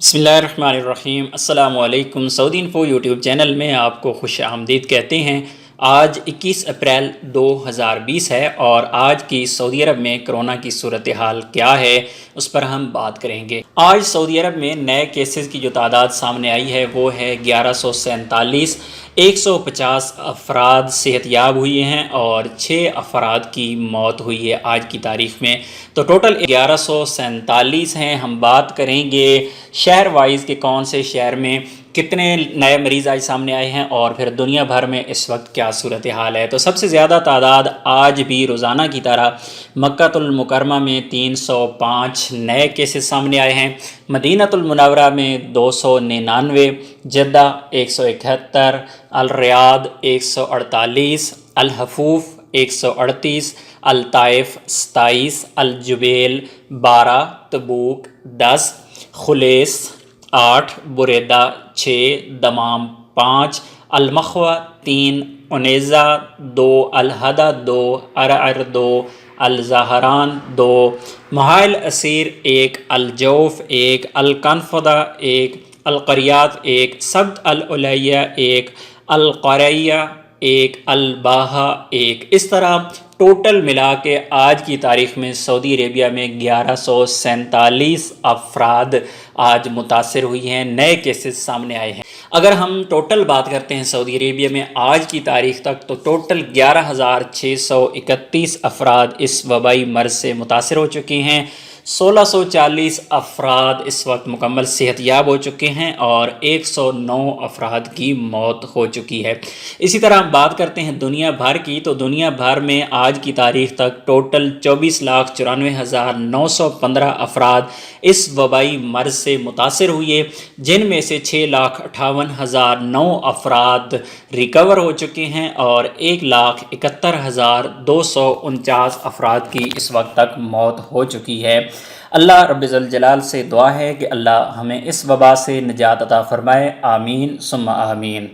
बिस्मिल्लाहिर्रहमानिर्रहीम। अस्सलामु अलैकुम। सऊदी इन्फो यूट्यूब चैनल में आपको खुश आमदीद कहते हैं। आज 21 अप्रैल 2020 है और आज की सऊदी अरब में कोरोना की सूरत हाल क्या है उस पर हम बात करेंगे। आज सऊदी अरब में नए केसेस की जो तादाद सामने आई है वो है 1147। 150 अफराद सेहतयाब हुए हैं और 6 अफराद की मौत हुई है आज की तारीख़ में। तो टोटल 1147 हैं। हम बात करेंगे शहर वाइज के कौन से शहर में कितने नए मरीज़ आज सामने आए हैं और फिर दुनिया भर में इस वक्त क्या सूरत हाल है। तो सबसे ज़्यादा तादाद आज भी रोज़ाना की तरह मक्कातुल मुकरमा में 305 नए केसेस सामने आए हैं। मदीनातुल मुनव्वरा में 299, Jeddah 171, Al Riyadh 148, Al Hofuf 138, Al Taif 27, Al Jubail 12, Tabuk 10, Khulais 8, Buraidah 6, Dammam 5, Al Makhwah 3, Unaizah 2, Al Hada 2, Arar 2, Al Zahran 2, Mahail Asir 1, अल-जौफ 1, अल-कनफदा 1, अल-क़रियात 1, सब्त अल-उलैया 1, अल-क़रैया 1, अल-बाहा 1। इस तरह टोटल मिला के आज की तारीख़ में सऊदी अरेबिया में 1147 अफराद आज मुतासर हुई हैं, नए केसेस सामने आए हैं। अगर हम टोटल बात करते हैं सऊदी अरेबिया में आज की तारीख़ तक तो टोटल 11,631 अफराद इस वबाई मर्ज़ से मुतासर हो चुके हैं। 1640 अफराद इस वक्त मुकम्मल सेहतयाब हो चुके हैं और 109 अफराद की मौत हो चुकी है। इसी तरह हम बात करते हैं दुनिया भर की तो दुनिया भर में आज की तारीख़ तक टोटल 24,94,915 अफराद इस वबाई मर्ज़ से मुतासर हुए, जिनमें से 6,58,009 अफराद रिकवर हो चुके हैं और 1,71,249 अफराद की इस वक्त तक मौत हो चुकी है। अल्लाह रब्बिल जलाल से दुआ है कि अल्लाह हमें इस वबा से निजात अता फ़रमाए। आमीन सुम्मा आमीन।